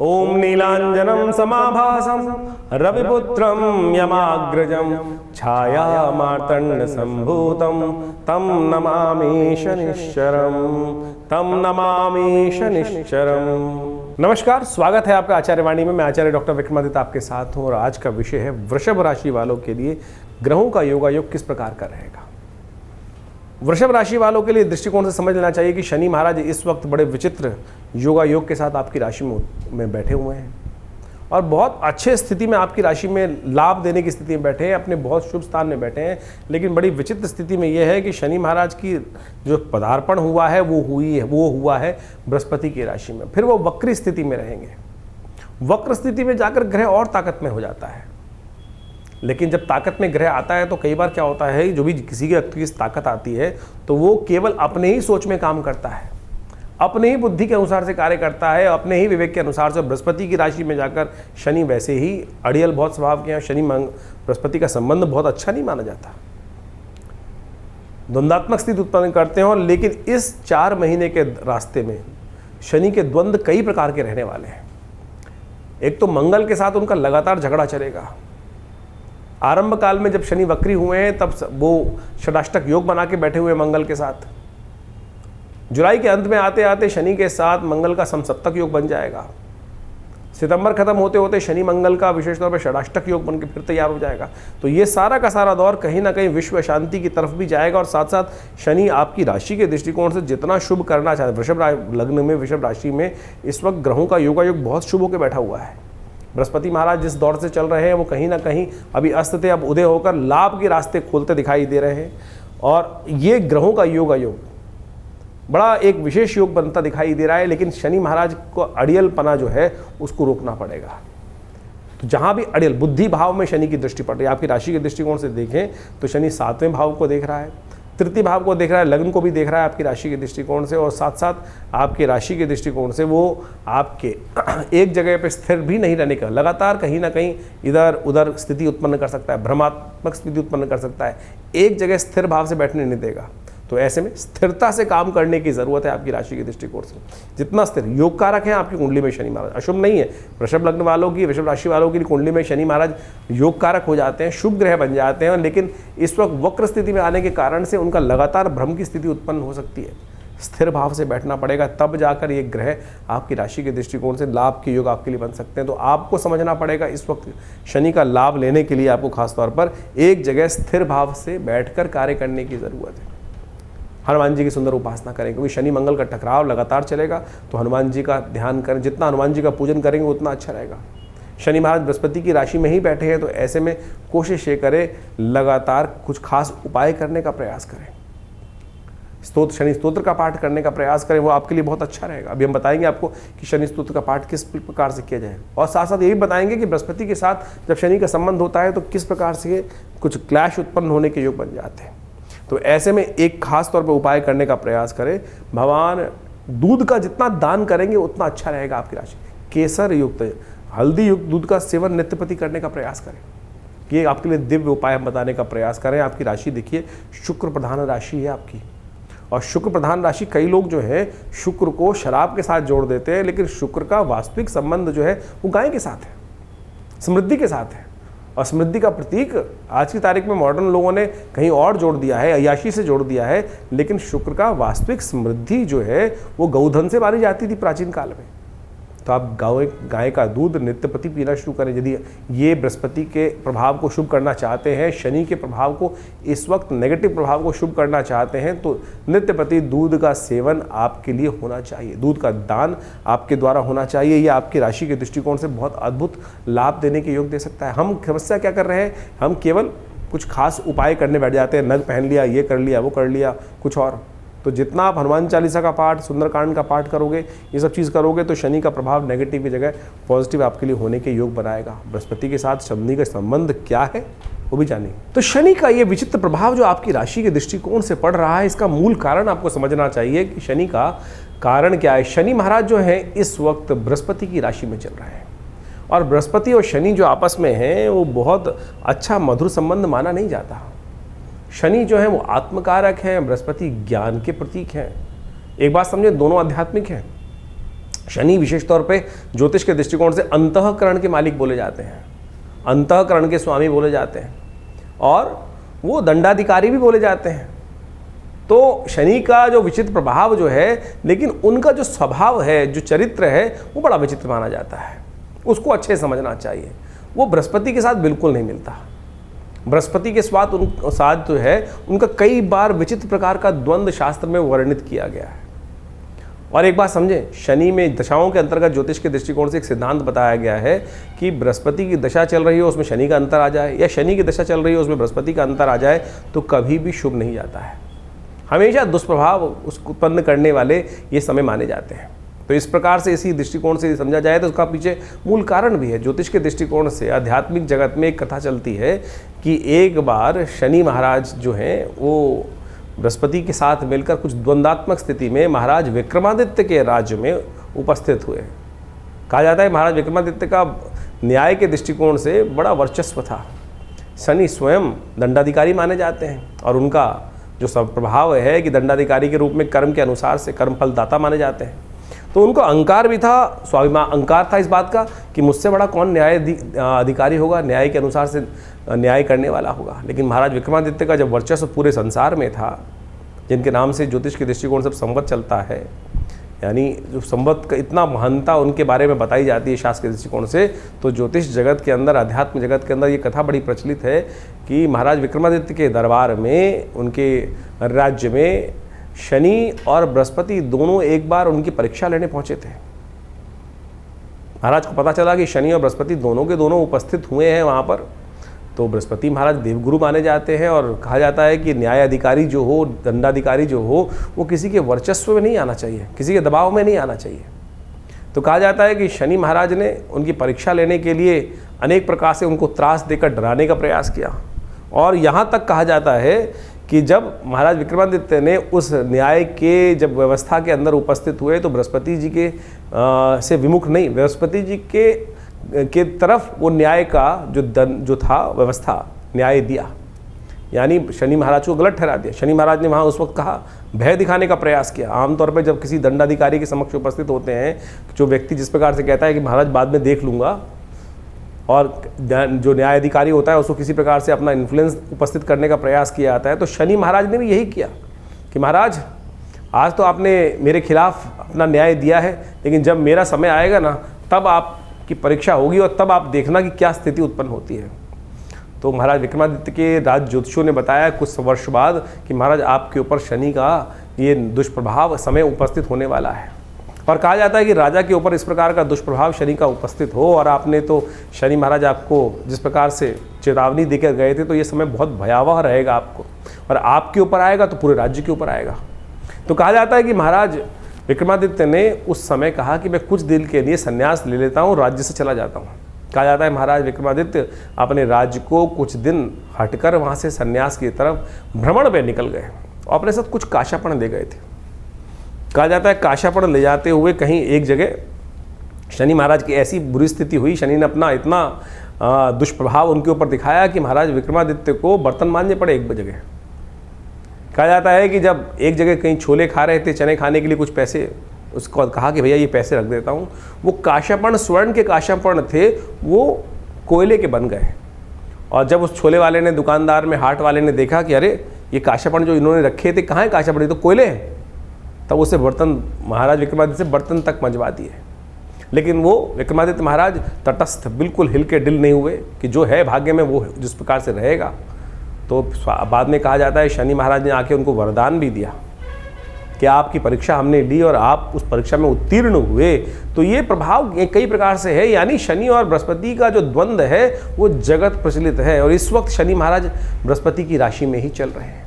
ओम नीलांजनम समाभासम रविपुत्रम यमाग्रजम छाया मार्तंड संभूतम तम नमामि शनिश्चरम। नमस्कार, स्वागत है आपका आचार्यवाणी में। मैं आचार्य डॉक्टर विक्रमादित्य आपके साथ हूँ और आज का विषय है वृषभ राशि वालों के लिए ग्रहों का योगायोग किस प्रकार का रहेगा। वृषभ राशि वालों के लिए दृष्टिकोण से समझ लेना चाहिए कि शनि महाराज इस वक्त बड़े विचित्र योगा योग के साथ आपकी राशि में बैठे हुए हैं और बहुत अच्छे स्थिति में आपकी राशि में लाभ देने की स्थिति में बैठे हैं, अपने बहुत शुभ स्थान में बैठे हैं। लेकिन बड़ी विचित्र स्थिति में यह है कि शनि महाराज की जो पदार्पण हुआ है वो हुआ है बृहस्पति की राशि में। फिर वो वक्री स्थिति में रहेंगे। वक्र स्थिति में जाकर ग्रह और ताकत में हो जाता है। लेकिन जब ताकत में ग्रह आता है तो कई बार क्या होता है, जो भी किसी की ताकत आती है तो वो केवल अपने ही सोच में काम करता है, अपने ही बुद्धि के अनुसार से कार्य करता है, अपने ही विवेक के अनुसार से। बृहस्पति की राशि में जाकर शनि वैसे ही अड़ियल बहुत स्वभाव के हैं। शनि बृहस्पति का संबंध बहुत अच्छा नहीं माना जाता, द्वंद्वात्मक स्थिति उत्पन्न करते हैं। और लेकिन इस 4 महीने के रास्ते में शनि के द्वंद्व कई प्रकार के रहने वाले हैं। एक तो मंगल के साथ उनका लगातार झगड़ा चलेगा। आरंभ काल में जब शनि वक्री हुए हैं तब वो षडाष्टक योग बना के बैठे हुए मंगल के साथ। जुलाई के अंत में आते आते शनि के साथ मंगल का समसप्तक योग बन जाएगा। सितंबर खत्म होते होते शनि मंगल का विशेष तौर पर षडाष्टक योग बन के फिर तैयार हो जाएगा। तो ये सारा का सारा दौर कहीं ना कहीं विश्व शांति की तरफ भी जाएगा। और साथ साथ शनि आपकी राशि के दृष्टिकोण से जितना शुभ करना चाहते, वृषभ लग्न में वृषभ राशि में इस वक्त ग्रहों का योगायोग बहुत शुभ होकर बैठा हुआ है। बृहस्पति महाराज जिस दौर से चल रहे हैं वो कहीं ना कहीं अभी अस्त थे, अब उदय होकर लाभ के रास्ते खोलते दिखाई दे रहे हैं। और ये ग्रहों का योगायोग बड़ा एक विशेष योग बनता दिखाई दे रहा है। लेकिन शनि महाराज को अड़ियलपना जो है उसको रोकना पड़ेगा। तो जहाँ भी अड़ियल बुद्धि भाव में शनि की दृष्टि पड़ रही है, आपकी राशि के दृष्टिकोण से देखें तो शनि 7वें भाव को देख रहा है, तृतीय भाव को देख रहा है, लग्न को भी देख रहा है आपकी राशि के दृष्टिकोण से। और साथ साथ आपकी राशि के दृष्टिकोण से वो आपके एक जगह पे स्थिर भी नहीं रहने का, लगातार कहीं ना कहीं इधर उधर स्थिति उत्पन्न कर सकता है, भ्रमात्मक स्थिति उत्पन्न कर सकता है, एक जगह स्थिर भाव से बैठने नहीं देगा। तो ऐसे में स्थिरता से काम करने की जरूरत है आपकी राशि के दृष्टिकोण से। जितना स्थिर योग कारक है आपकी कुंडली में शनि महाराज, अशुभ नहीं है। वृषभ लग्न वालों की, वृषभ राशि वालों की कुंडली में शनि महाराज योग कारक हो जाते हैं, शुभ ग्रह बन जाते हैं। लेकिन इस वक्त वक्र स्थिति में आने के कारण से उनका लगातार भ्रम की स्थिति उत्पन्न हो सकती है। स्थिर भाव से बैठना पड़ेगा, तब जाकर ये ग्रह आपकी राशि के दृष्टिकोण से लाभ के योग आपके लिए बन सकते हैं। तो आपको समझना पड़ेगा इस वक्त शनि का लाभ लेने के लिए आपको खासतौर पर एक जगह स्थिर भाव से बैठकर कार्य करने की जरूरत है। हनुमान जी की सुंदर उपासना करें, क्योंकि शनि मंगल का टकराव लगातार चलेगा। तो हनुमान जी का ध्यान करें, जितना हनुमान जी का पूजन करेंगे उतना अच्छा रहेगा। शनि महाराज बृहस्पति की राशि में ही बैठे हैं, तो ऐसे में कोशिश ये करें लगातार कुछ खास उपाय करने का प्रयास करें। शनि स्तोत्र का पाठ करने का प्रयास करें, वो आपके लिए बहुत अच्छा रहेगा। अभी हम बताएंगे आपको कि शनि स्तोत्र का पाठ किस प्रकार से किया जाए। और साथ साथ ये भी बताएंगे कि बृहस्पति के साथ जब शनि का संबंध होता है तो किस प्रकार से कुछ क्लैश उत्पन्न होने के योग बन जाते हैं। तो ऐसे में एक खास तौर पर उपाय करने का प्रयास करें। भगवान दूध का जितना दान करेंगे उतना अच्छा रहेगा आपकी राशि। केसर युक्त, हल्दी युक्त दूध का सेवन नित्य प्रति करने का प्रयास करें। ये आपके लिए दिव्य उपाय हम बताने का प्रयास करें। आपकी राशि देखिए शुक्र प्रधान राशि है आपकी, और शुक्र प्रधान राशि कई लोग जो है शुक्र को शराब के साथ जोड़ देते हैं, लेकिन शुक्र का वास्तविक संबंध जो है वो गाय के साथ है, समृद्धि के साथ है। और समृद्धि का प्रतीक आज की तारीख में मॉडर्न लोगों ने कहीं और जोड़ दिया है, अय्याशी से जोड़ दिया है। लेकिन शुक्र का वास्तविक समृद्धि जो है वो गौधन से मानी जाती थी प्राचीन काल में। तो आप गाय का दूध नित्य प्रति पीना शुरू करें। यदि ये बृहस्पति के प्रभाव को शुभ करना चाहते हैं, शनि के प्रभाव को इस वक्त नेगेटिव प्रभाव को शुभ करना चाहते हैं, तो नित्य प्रति दूध का सेवन आपके लिए होना चाहिए, दूध का दान आपके द्वारा होना चाहिए। ये आपकी राशि के दृष्टिकोण से बहुत अद्भुत लाभ देने के योग दे सकता है। हम समस्या क्या कर रहे हैं, हम केवल कुछ खास उपाय करने बैठ जाते हैं, नग पहन लिया, ये कर लिया, वो कर लिया, कुछ और। तो जितना आप हनुमान चालीसा का पाठ, सुंदरकांड का पाठ करोगे, ये सब चीज़ करोगे, तो शनि का प्रभाव नेगेटिव की जगह पॉजिटिव आपके लिए होने के योग बनाएगा। बृहस्पति के साथ शनि का संबंध क्या है वो भी जानेंगे। तो शनि का ये विचित्र प्रभाव जो आपकी राशि के दृष्टिकोण से पड़ रहा है, इसका मूल कारण आपको समझना चाहिए कि शनि का कारण क्या है। शनि महाराज जो है इस वक्त बृहस्पति की राशि में चल रहे हैं, और बृहस्पति और शनि जो आपस में हैं वो बहुत अच्छा मधुर संबंध माना नहीं जाता। शनि जो है वो आत्मकारक है, बृहस्पति ज्ञान के प्रतीक हैं। एक बात समझे, दोनों आध्यात्मिक हैं। शनि विशेष तौर पे ज्योतिष के दृष्टिकोण से अंतःकरण के मालिक बोले जाते हैं, अंतःकरण के स्वामी बोले जाते हैं, और वो दंडाधिकारी भी बोले जाते हैं। तो शनि का जो विचित्र प्रभाव जो है, लेकिन उनका जो स्वभाव है, जो चरित्र है, वो बड़ा विचित्र माना जाता है, उसको अच्छे समझना चाहिए। वो बृहस्पति के साथ बिल्कुल नहीं मिलता। बृहस्पति के साथ जो है उनका कई बार विचित्र प्रकार का द्वंद्व शास्त्र में वर्णित किया गया है। और एक बात समझें, शनि में दशाओं के अंतर्गत ज्योतिष के दृष्टिकोण से एक सिद्धांत बताया गया है कि बृहस्पति की दशा चल रही हो उसमें शनि का अंतर आ जाए, या शनि की दशा चल रही हो उसमें बृहस्पति का अंतर आ जाए, तो कभी भी शुभ नहीं जाता है। हमेशा दुष्प्रभाव उसको उत्पन्न करने वाले ये समय माने जाते हैं। तो इस प्रकार से इसी दृष्टिकोण से समझा जाए तो उसका पीछे मूल कारण भी है। ज्योतिष के दृष्टिकोण से आध्यात्मिक जगत में एक कथा चलती है कि एक बार शनि महाराज जो हैं वो बृहस्पति के साथ मिलकर कुछ द्वंद्वात्मक स्थिति में महाराज विक्रमादित्य के राज्य में उपस्थित हुए। कहा जाता है महाराज विक्रमादित्य का न्याय के दृष्टिकोण से बड़ा वर्चस्व था। शनि स्वयं दंडाधिकारी माने जाते हैं, और उनका जो सब प्रभाव है कि दंडाधिकारी के रूप में कर्म के अनुसार से कर्म फलदाता माने जाते हैं। तो उनको अहंकार भी था, स्वाभिमान अहंकार था इस बात का कि मुझसे बड़ा कौन न्याय अधिकारी होगा, न्याय के अनुसार से न्याय करने वाला होगा। लेकिन महाराज विक्रमादित्य का जब वर्चस्व पूरे संसार में था, जिनके नाम से ज्योतिष के दृष्टिकोण से संवत चलता है, यानी जो संवत का इतना महानता उनके बारे में बताई जाती है शास्त्र के दृष्टिकोण से, तो ज्योतिष जगत के अंदर, अध्यात्म जगत के अंदर ये कथा बड़ी प्रचलित है कि महाराज विक्रमादित्य के दरबार में, उनके राज्य में शनि और बृहस्पति दोनों एक बार उनकी परीक्षा लेने पहुंचे थे। महाराज को पता चला कि शनि और बृहस्पति दोनों के दोनों उपस्थित हुए हैं वहाँ पर। तो बृहस्पति महाराज देवगुरु माने जाते हैं, और कहा जाता है कि न्याय अधिकारी जो हो, दंडाधिकारी जो हो, वो किसी के वर्चस्व में नहीं आना चाहिए, किसी के दबाव में नहीं आना चाहिए। तो कहा जाता है कि शनि महाराज ने उनकी परीक्षा लेने के लिए अनेक प्रकार से उनको त्रास देकर डराने का प्रयास किया, और यहाँ तक कहा जाता है कि जब महाराज विक्रमादित्य ने उस न्याय के जब व्यवस्था के अंदर उपस्थित हुए तो बृहस्पति जी के से विमुख नहीं, बृहस्पति जी के तरफ वो न्याय का जो था व्यवस्था न्याय दिया, यानी शनि महाराज को गलत ठहरा दिया। शनि महाराज ने वहाँ उस वक्त कहा, भय दिखाने का प्रयास किया। आमतौर पर जब किसी दंडाधिकारी के समक्ष उपस्थित होते हैं, जो व्यक्ति जिस प्रकार से कहता है कि महाराज बाद में देख लूँगा, और जो न्यायाधिकारी होता है उसको किसी प्रकार से अपना इन्फ्लुएंस उपस्थित करने का प्रयास किया जाता है, तो शनि महाराज ने भी यही किया कि महाराज आज तो आपने मेरे खिलाफ अपना न्याय दिया है, लेकिन जब मेरा समय आएगा ना, तब आपकी परीक्षा होगी, और तब आप देखना कि क्या स्थिति उत्पन्न होती है। तो महाराज विक्रमादित्य के राज ज्योतिषियों ने बताया कुछ वर्ष बाद कि महाराज आपके ऊपर शनि का ये दुष्प्रभाव समय उपस्थित होने वाला है। और कहा जाता है कि राजा के ऊपर इस प्रकार का दुष्प्रभाव शनि का उपस्थित हो, और आपने तो शनि महाराज आपको जिस प्रकार से चेतावनी देकर गए थे, तो ये समय बहुत भयावह रहेगा आपको, और आपके ऊपर आएगा तो पूरे राज्य के ऊपर आएगा। तो कहा जाता है कि महाराज विक्रमादित्य ने उस समय कहा कि मैं कुछ दिन के लिए संन्यास ले लेता हूँ, राज्य से चला जाता हूँ। कहा जाता है महाराज विक्रमादित्य अपने राज्य को कुछ दिन हटकर वहाँ से संन्यास की तरफ भ्रमण में निकल गए, और अपने साथ कुछ काशापण ले गए थे। कहा जाता है काशापण ले जाते हुए कहीं एक जगह शनि महाराज की ऐसी बुरी स्थिति हुई, शनि ने अपना इतना दुष्प्रभाव उनके ऊपर दिखाया कि महाराज विक्रमादित्य को बर्तन मांजने पड़े एक जगह। कहा जाता है कि जब एक जगह कहीं छोले खा रहे थे, चने खाने के लिए कुछ पैसे, उसको कहा कि भैया ये पैसे रख देता हूँ, वो काशापण स्वर्ण के काशापण थे, वो कोयले के बन गए। और जब उस छोले वाले ने, दुकानदार में हाट वाले ने देखा कि अरे ये काशापण जो इन्होंने रखे थे कहाँ है काशापण, ये तो कोयले हैं, तब उसे बर्तन, महाराज विक्रमादित्य से बर्तन तक मंजवा दिए। लेकिन वो विक्रमादित्य महाराज तटस्थ, बिल्कुल हिल के डिल नहीं हुए कि जो है भाग्य में वो जिस प्रकार से रहेगा। तो बाद में कहा जाता है शनि महाराज ने आके उनको वरदान भी दिया कि आपकी परीक्षा हमने ली और आप उस परीक्षा में उत्तीर्ण हुए। तो ये प्रभाव कई प्रकार से है, यानी शनि और बृहस्पति का जो द्वंद्व है वो जगत प्रचलित है। और इस वक्त शनि महाराज बृहस्पति की राशि में ही चल रहे हैं,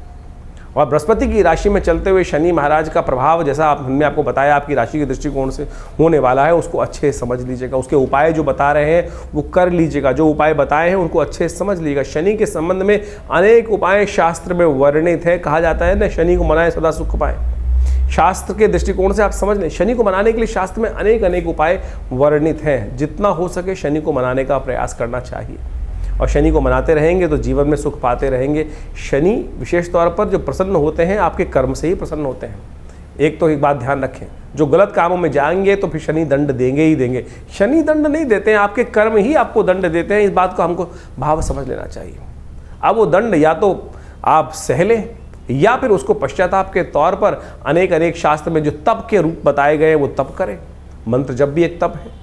और बृहस्पति की राशि में चलते हुए शनि महाराज का प्रभाव, जैसा हमने आपको बताया आपकी राशि के दृष्टिकोण से होने वाला है, उसको अच्छे से समझ लीजिएगा। उसके उपाय जो बता रहे हैं वो कर लीजिएगा, जो उपाय बताए हैं उनको अच्छे से समझ लीजिएगा। शनि के संबंध में अनेक उपाय शास्त्र में वर्णित है। कहा जाता है ना, शनि को मनाए सदा सुख पाए। शास्त्र के दृष्टिकोण से आप समझ लें, शनि को मनाने के लिए शास्त्र में अनेक उपाय वर्णित हैं। जितना हो सके शनि को मनाने का प्रयास करना चाहिए, और शनि को मनाते रहेंगे तो जीवन में सुख पाते रहेंगे। शनि विशेष तौर पर जो प्रसन्न होते हैं आपके कर्म से ही प्रसन्न होते हैं। एक तो एक बात ध्यान रखें, जो गलत कामों में जाएंगे तो फिर शनि दंड देंगे ही देंगे। शनि दंड नहीं देते हैं, आपके कर्म ही आपको दंड देते हैं। इस बात को हमको भाव समझ लेना चाहिए। अब वो दंड या तो आप सह लें या फिर उसको पश्चाताप के तौर पर अनेक शास्त्र में जो तप के रूप बताए गए वो तप करें। मंत्र जप भी एक तप है।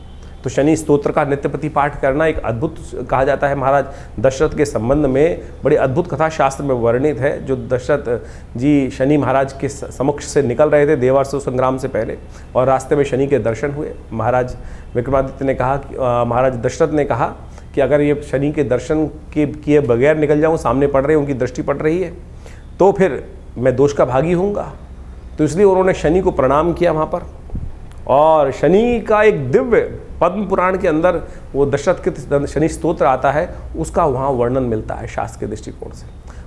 तो शनि स्तोत्र का नित्यप्रति पाठ करना एक अद्भुत कहा जाता है। महाराज दशरथ के संबंध में बड़ी अद्भुत कथा शास्त्र में वर्णित है। जो दशरथ जी शनि महाराज के समक्ष से निकल रहे थे देवासुर संग्राम से पहले, और रास्ते में शनि के दर्शन हुए। महाराज विक्रमादित्य ने कहा कि महाराज दशरथ ने कहा कि अगर ये शनि के दर्शन के किए बगैर निकल जाऊँ, सामने पड़ रहे, उनकी दृष्टि पड़ रही है, तो फिर मैं दोष का भागी होऊंगा। तो इसलिए उन्होंने शनि को प्रणाम किया वहाँ पर। और शनि का एक दिव्य पद्म पुराण के अंदर वो दशरथ के शनि स्तोत्र आता है, उसका वहाँ वर्णन मिलता है शास्त्र के दृष्टिकोण से।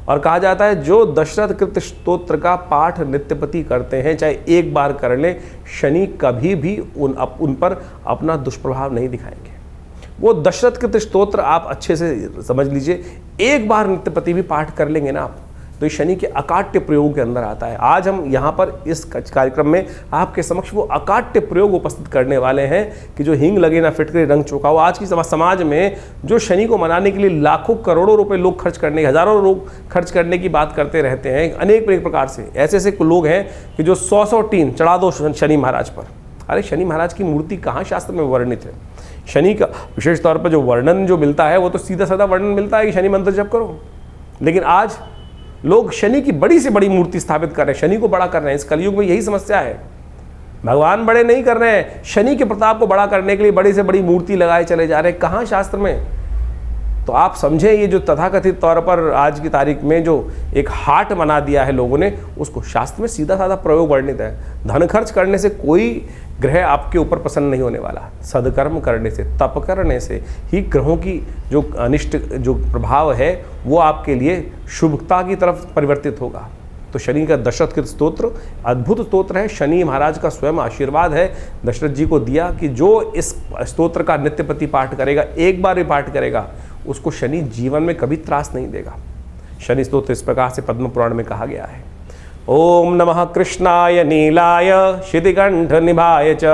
और कहा जाता है जो दशरथ कृत स्तोत्र का पाठ नित्यपति करते हैं, चाहे एक बार कर लें, शनि कभी भी उन पर अपना दुष्प्रभाव नहीं दिखाएंगे। वो दशरथ कृत स्तोत्र आप अच्छे से समझ लीजिए, एक बार नित्यपति भी पाठ कर लेंगे ना आप, तो शनि के अकाट्य प्रयोग के अंदर आता है। आज हम यहाँ पर इस कार्यक्रम में आपके समक्ष वो अकाट्य प्रयोग उपस्थित करने वाले हैं कि जो हींग लगे ना फिटकरे रंग चौका हो। आज की समाज में जो शनि को मनाने के लिए लाखों करोड़ों रुपए लोग खर्च करने, हजारों लोग खर्च करने की बात करते रहते हैं, अनेक प्रकार से ऐसे लोग हैं कि जो 100 टीन चढ़ा दो शनि महाराज पर। अरे शनि महाराज की मूर्ति कहाँ शास्त्र में वर्णित है? शनि का विशेष तौर पर जो वर्णन जो मिलता है वो तो सीधा साधा वर्णन मिलता है कि शनि मंत्र जप करो। लेकिन आज लोग शनि की बड़ी से बड़ी मूर्ति स्थापित कर रहे हैं, शनि को बड़ा कर रहे हैं। इस कलयुग में यही समस्या है। भगवान बड़े नहीं कर रहे हैं, शनि के प्रताप को बड़ा करने के लिए बड़ी से बड़ी मूर्ति लगाए चले जा रहे हैं। कहाँ शास्त्र में? तो आप समझें, ये जो तथाकथित तौर पर आज की तारीख में जो एक हाट बना दिया है लोगों ने, उसको शास्त्र में सीधा साधा प्रयोग वर्णित है। धन खर्च करने से कोई ग्रह आपके ऊपर प्रसन्न नहीं होने वाला। सदकर्म करने से, तप करने से ही ग्रहों की जो अनिष्ट जो प्रभाव है वो आपके लिए शुभता की तरफ परिवर्तित होगा। तो शनि का दशरथ कृत स्तोत्र अद्भुत स्तोत्र है। शनि महाराज का स्वयं आशीर्वाद है दशरथ जी को दिया कि जो इस स्तोत्र का नित्यप्रति पाठ करेगा, एक बार भी पाठ करेगा, उसको शनि जीवन में कभी त्रास नहीं देगा। शनि स्तोत्र इस प्रकार से पद्म पुराण में कहा गया है। ओम नमः कृष्णाय नीलाय शितिकंठ निभाय च,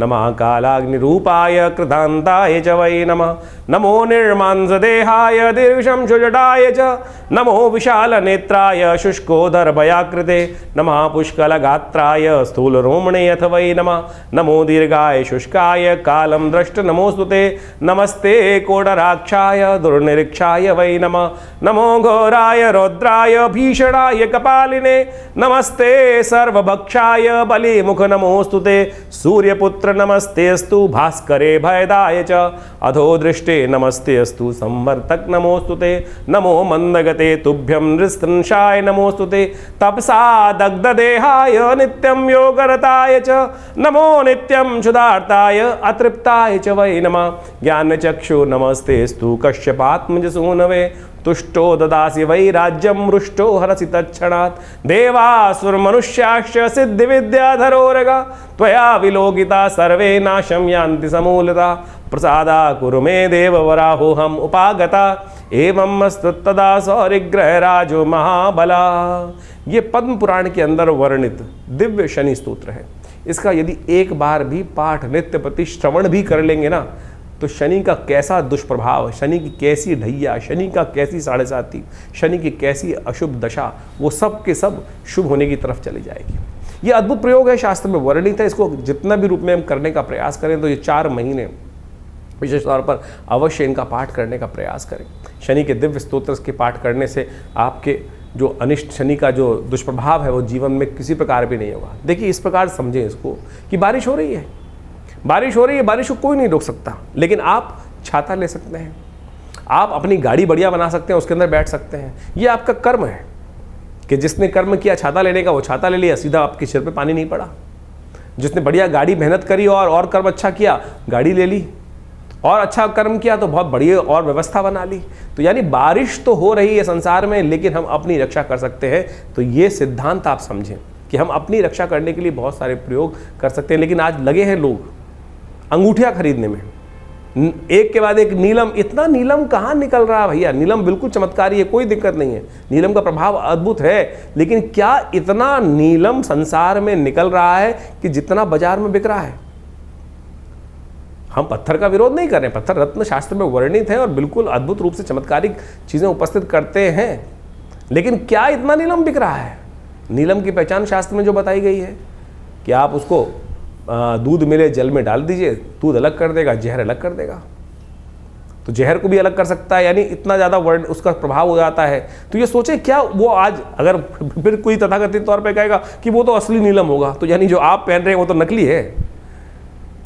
नमः कालाग्निरूपाय कृतांताय च वै नमः। नमो निर्मांसदेहाय दीर्घशंशुजटाय च, नमो विशालनेत्राय शुष्कोदरभयाकृते, नमः पुष्कलगात्राय स्थूलरोमणे अथ वै नमः। नमो दीर्घाय शुष्काय कालं द्रष्ट नमोस्तुते, नमस्ते कोडराक्षाय दुर्निरीक्षाय वै नमः। नमो घोराय रौद्राय भीषणाय कपालिने, नमस्ते सर्वभक्षाय बलिमुख नमोस्तुते। सूर्यपुत्र नमस्तेस्तु भास्करे भयदाय च, अधो दृष्टे नमस्तेस्तु संवर्तक नमोस्तुते। नमो मंदगते तुभ्यं नृस्तंशाय नमोस्तुते। तपसा दग्धदेहाय नित्यं योगरताय च, नमो नित्यं क्षुधार्ताय अतृप्ताय च वै नमः। ज्ञानचक्षु नमस्तेस्तु कश्यपात्मजसूनवे, तुष्टो ददासि वै राज्यं रुष्टो हरसि तत्क्षणात्। देवासुरमनुष्याश्च सिद्धिविद्याधरोरगा, त्वया विलोकिता सर्वे नाशं यान्ति समूलता। प्रसादा कुरु मे देववराहोऽहम् उपागता, एवं मस्तदा सौरिग्रहराजो महाबला। ये पद्म पुराण के अंदर वर्णित दिव्य शनि स्तोत्र है। इसका यदि एक बार भी पाठ नित्यप्रति श्रवण भी कर लेंगे ना, तो शनि का कैसा दुष्प्रभाव, शनि की कैसी ढैया, शनि का कैसी साढ़े साती, शनि की कैसी अशुभ दशा, वो सब के सब शुभ होने की तरफ चली जाएगी। ये अद्भुत प्रयोग है, शास्त्र में वर्णित है। इसको जितना भी रूप में हम करने का प्रयास करें तो ये 4 महीने विशेष तौर पर अवश्य इनका पाठ करने का प्रयास करें। शनि के दिव्य स्तोत्र के पाठ करने से आपके जो अनिष्ट शनि का जो दुष्प्रभाव है वो जीवन में किसी प्रकार भी नहीं होगा। देखिए इस प्रकार समझें इसको कि बारिश हो रही है, बारिश हो रही है, बारिश को कोई नहीं रोक सकता, लेकिन आप छाता ले सकते हैं, आप अपनी गाड़ी बढ़िया बना सकते हैं, उसके अंदर बैठ सकते हैं। ये आपका कर्म है कि जिसने कर्म किया छाता लेने का, वो छाता ले लिया, सीधा आपके सिर पे पानी नहीं पड़ा। जिसने बढ़िया गाड़ी मेहनत करी और कर्म अच्छा किया, गाड़ी ले ली, और अच्छा कर्म किया तो बहुत बढ़िया और व्यवस्था बना ली। तो यानी बारिश तो हो रही है संसार में, लेकिन हम अपनी रक्षा कर सकते हैं। तो ये सिद्धांत आप समझें कि हम अपनी रक्षा करने के लिए बहुत सारे प्रयोग कर सकते हैं। लेकिन आज लगे हैं लोग अंगूठियां खरीदने में, एक के बाद एक नीलम, इतना नीलम कहाँ निकल रहा है भैया? नीलम बिल्कुल चमत्कारी है, कोई दिक्कत नहीं है, नीलम का प्रभाव अद्भुत है, लेकिन क्या इतना नीलम संसार में निकल रहा है कि जितना बाजार में बिक रहा है? हम पत्थर का विरोध नहीं कर रहे हैं, पत्थर रत्न शास्त्र में वर्णित है और बिल्कुल अद्भुत रूप से चमत्कारिक चीजें उपस्थित करते हैं, लेकिन क्या इतना नीलम बिक रहा है? नीलम की पहचान शास्त्र में जो बताई गई है कि आप उसको दूध मिले जल में डाल दीजिए, दूध अलग कर देगा, जहर अलग कर देगा, तो जहर को भी अलग कर सकता है, यानी इतना ज़्यादा वर्ण उसका प्रभाव हो जाता है। तो ये सोचे क्या वो आज अगर फिर कोई तथाकथित तौर पे कहेगा कि वो तो असली नीलम होगा, तो यानी जो आप पहन रहे हैं वो तो नकली है,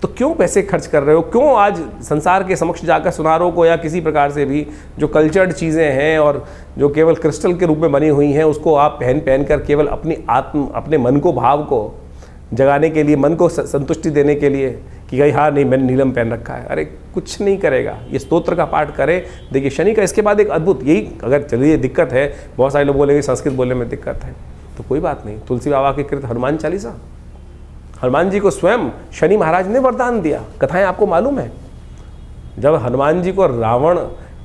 तो क्यों पैसे खर्च कर रहे हो? क्यों आज संसार के समक्ष जाकर सुनारों को या किसी प्रकार से भी जो कल्चर्ड चीज़ें हैं और जो केवल क्रिस्टल के रूप में बनी हुई हैं उसको आप पहन कर केवल अपने मन को, भाव को जगाने के लिए, मन को संतुष्टि देने के लिए कि भाई हाँ नहीं मैंने नीलम पहन रखा है? अरे कुछ नहीं करेगा। ये स्तोत्र का पाठ करें। देखिए शनि का इसके बाद एक अद्भुत, यही अगर चलिए दिक्कत है, बहुत सारे लोग बोलेंगे संस्कृत बोलने में दिक्कत है, तो कोई बात नहीं, तुलसी बाबा के कृत हनुमान चालीसा, हनुमान जी को स्वयं शनि महाराज ने वरदान दिया। कथाएं आपको मालूम है, जब हनुमान जी को रावण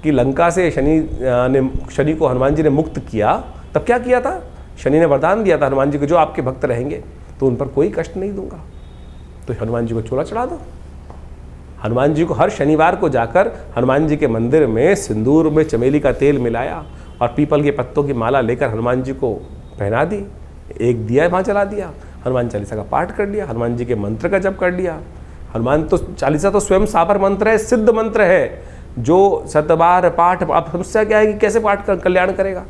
की लंका से शनि को हनुमान जी ने मुक्त किया, तब क्या किया था? शनि ने वरदान दिया था हनुमान जी को, जो आपके भक्त रहेंगे तो उन पर कोई कष्ट नहीं दूंगा। तो हनुमान जी को चोला चढ़ा दो। हनुमान जी को हर शनिवार को जाकर हनुमान जी के मंदिर में सिंदूर में चमेली का तेल मिलाया और पीपल के पत्तों की माला लेकर हनुमान जी को पहना दी, एक दिया वहाँ जला दिया, हनुमान चालीसा का पाठ कर लिया, हनुमान जी के मंत्र का जप कर लिया। हनुमान तो चालीसा तो स्वयं सापर मंत्र है, सिद्ध मंत्र है, जो 7 बार पाठ। अब समस्या क्या है कि कैसे पाठ कर कल्याण करेगा?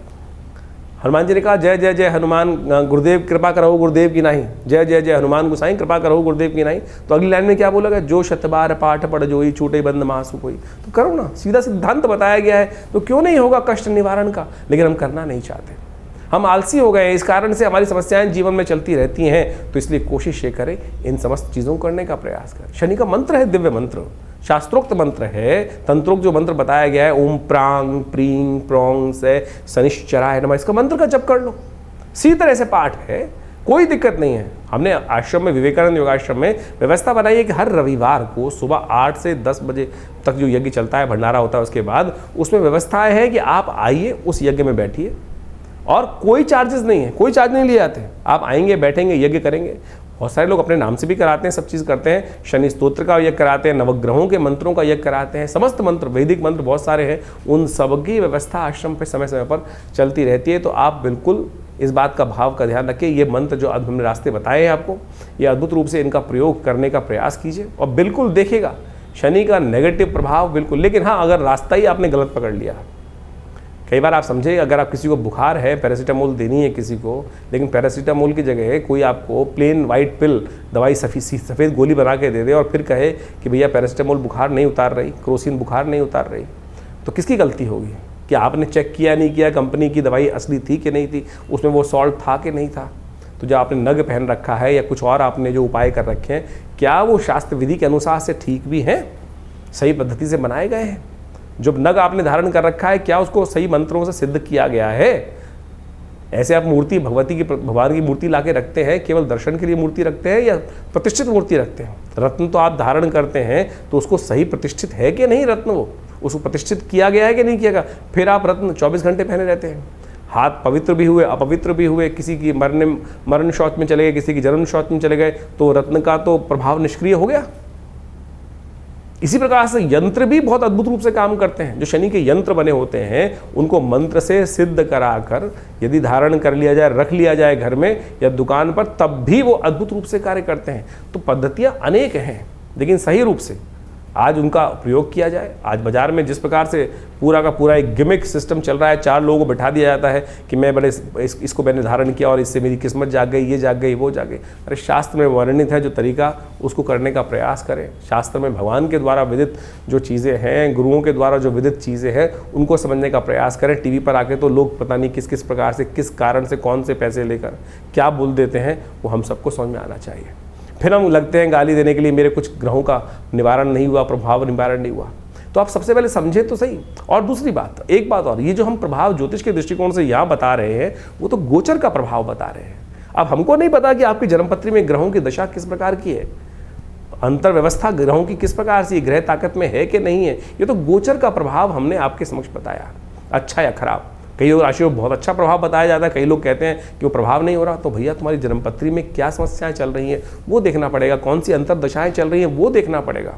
हनुमान जी ने कहा जय जय जय हनुमान गुरुदेव कृपा करो गुरुदेव की नहीं, जय जय जय हनुमान गोसाई कृपा करो गुरुदेव की नहीं। तो अगली लाइन में क्या बोला गया? जो 7 बार पाठ पढ़ जोई छूटे बंद महासु कोई। तो करो ना, सीधा सिद्धांत बताया गया है, तो क्यों नहीं होगा कष्ट निवारण का? लेकिन हम करना नहीं चाहते, हम आलसी हो गए, इस कारण से हमारी समस्याएं जीवन में चलती रहती हैं। तो इसलिए कोशिश ये करें इन समस्त चीज़ों को करने का प्रयास करें। शनि का मंत्र है दिव्य मंत्र, शास्त्रोक्त मंत्र है, तंत्रोक्त जो मंत्र बताया गया है, ओम प्रांग प्रींग प्रोंग से शनिश्चराय नमः, इसका मंत्र का जप कर लो। इसी तरह से पाठ है, कोई दिक्कत नहीं है। हमने आश्रम में, विवेकानंद योगाश्रम में व्यवस्था बनाई है कि हर रविवार को सुबह 8 से 10 बजे तक जो यज्ञ चलता है, भंडारा होता है, उसके बाद उसमें व्यवस्था है कि आप आइए, उस यज्ञ में बैठिए और कोई चार्जेस नहीं है, कोई चार्ज नहीं लिए जाते। आप आएंगे, बैठेंगे, यज्ञ करेंगे। बहुत सारे लोग अपने नाम से भी कराते हैं, सब चीज़ करते हैं। शनि स्तोत्र का यज्ञ कराते हैं, नवग्रहों के मंत्रों का यज्ञ कराते हैं, समस्त मंत्र, वैदिक मंत्र बहुत सारे हैं, उन सब की व्यवस्था आश्रम पे समय समय पर चलती रहती है। तो आप बिल्कुल इस बात का भाव का ध्यान रखिए। ये मंत्र जो आज हमने रास्ते बताए हैं आपको, ये अद्भुत रूप से इनका प्रयोग करने का प्रयास कीजिए और बिल्कुल देखिएगा शनि का नेगेटिव प्रभाव बिल्कुल। लेकिन हाँ, अगर रास्ता ही आपने गलत पकड़ लिया, कई बार आप समझे, अगर आप किसी को बुखार है, पैरासीटामोल देनी है किसी को, लेकिन पैरासीटामोल की जगह कोई आपको प्लेन वाइट पिल दवाई सफ़ेद गोली बना के दे दे और फिर कहे कि भैया पैरासीटामोल बुखार नहीं उतार रही, क्रोसिन बुखार नहीं उतार रही, तो किसकी गलती होगी? कि आपने चेक किया नहीं किया कंपनी की दवाई असली थी कि नहीं थी, उसमें वो सॉल्ट था कि नहीं था। तो जो आपने नग पहन रखा है या कुछ और आपने जो उपाय कर रखे हैं, क्या वो शास्त्र विधि के अनुसार से ठीक भी हैं, सही पद्धति से बनाए गए हैं? जो नग आपने धारण कर रखा है, क्या उसको सही मंत्रों से सिद्ध किया गया है? ऐसे आप मूर्ति भगवान की मूर्ति लाके रखते हैं, केवल दर्शन के लिए मूर्ति रखते हैं या प्रतिष्ठित मूर्ति रखते हैं? रत्न तो आप धारण करते हैं तो उसको सही प्रतिष्ठित है कि नहीं रत्न, वो उसको प्रतिष्ठित किया गया है कि नहीं किया गया? फिर आप रत्न 24 घंटे पहने रहते हैं, हाथ पवित्र भी हुए अपवित्र भी हुए, किसी की मरण शौच में चले गए, किसी की जन्म शौच में चले गए, तो रत्न का तो प्रभाव निष्क्रिय हो गया। इसी प्रकार से यंत्र भी बहुत अद्भुत रूप से काम करते हैं। जो शनि के यंत्र बने होते हैं, उनको मंत्र से सिद्ध कराकर यदि धारण कर लिया जाए, रख लिया जाए घर में या दुकान पर, तब भी वो अद्भुत रूप से कार्य करते हैं। तो पद्धतियां अनेक हैं, लेकिन सही रूप से आज उनका प्रयोग किया जाए। आज बाजार में जिस प्रकार से पूरा का पूरा एक गिमिक सिस्टम चल रहा है, 4 लोगों को बैठा दिया जाता है कि मैं बड़े इसको मैंने धारण किया और इससे मेरी किस्मत जाग गई, ये जाग गई, वो जाग गई। अरे शास्त्र में वर्णित है जो तरीका, उसको करने का प्रयास करें। शास्त्र में भगवान के द्वारा विदित जो चीज़ें हैं, गुरुओं के द्वारा जो विदित चीज़ें हैं, उनको समझने का प्रयास करें। टीवी पर आके तो लोग पता नहीं किस किस प्रकार से, किस कारण से, कौन से पैसे लेकर क्या बोल देते हैं, वो हम सबको समझ में आना चाहिए। फिर हम लगते हैं गाली देने के लिए, मेरे कुछ ग्रहों का निवारण नहीं हुआ, प्रभाव निवारण नहीं हुआ। तो आप सबसे पहले समझे तो सही। और दूसरी बात, एक बात और, ये जो हम प्रभाव ज्योतिष के दृष्टिकोण से यहाँ बता रहे हैं, वो तो गोचर का प्रभाव बता रहे हैं। अब हमको नहीं पता कि आपकी जन्मपत्री में ग्रहों की दशा किस प्रकार की है। अंतर व्यवस्था ग्रहों की किस प्रकार से, ग्रह ताकत में है कि नहीं है, ये तो गोचर का प्रभाव हमने आपके समक्ष बताया, अच्छा या खराब। कई लोग राशि को बहुत अच्छा प्रभाव बताया जाता है, कई लोग कहते हैं कि वो प्रभाव नहीं हो रहा। तो भैया तुम्हारी जन्मपत्री में क्या समस्याएं चल रही हैं वो देखना पड़ेगा, कौन सी अंतर्दशाएं चल रही हैं वो देखना पड़ेगा।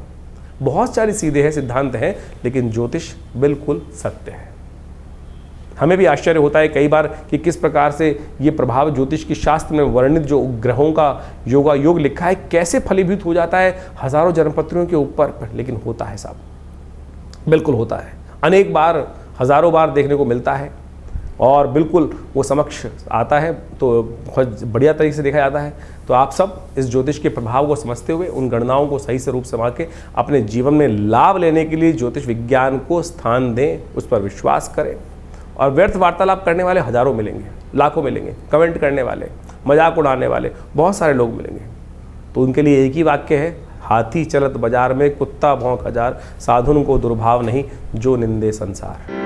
बहुत सारी सीधे हैं, सिद्धांत हैं, लेकिन ज्योतिष बिल्कुल सत्य है। हमें भी आश्चर्य होता है कई बार कि किस प्रकार से ये प्रभाव ज्योतिष की शास्त्र में वर्णित जो ग्रहों का योग लिखा है कैसे फलीभूत हो जाता है हजारों जन्मपत्रियों के ऊपर। लेकिन होता है साहब, बिल्कुल होता है, अनेक बार, हजारों बार देखने को मिलता है और बिल्कुल वो समक्ष आता है, तो बहुत बढ़िया तरीके से देखा जाता है। तो आप सब इस ज्योतिष के प्रभाव को समझते हुए उन गणनाओं को सही से रूप समझ के अपने जीवन में लाभ लेने के लिए ज्योतिष विज्ञान को स्थान दें, उस पर विश्वास करें। और व्यर्थ वार्तालाप करने वाले हजारों मिलेंगे, लाखों मिलेंगे, कमेंट करने वाले, मजाक उड़ाने वाले बहुत सारे लोग मिलेंगे। तो उनके लिए एक ही वाक्य है, हाथी चलत बाजार में कुत्ता भौंक हजार, साधुन को दुर्भाव नहीं जो निंदे संसार।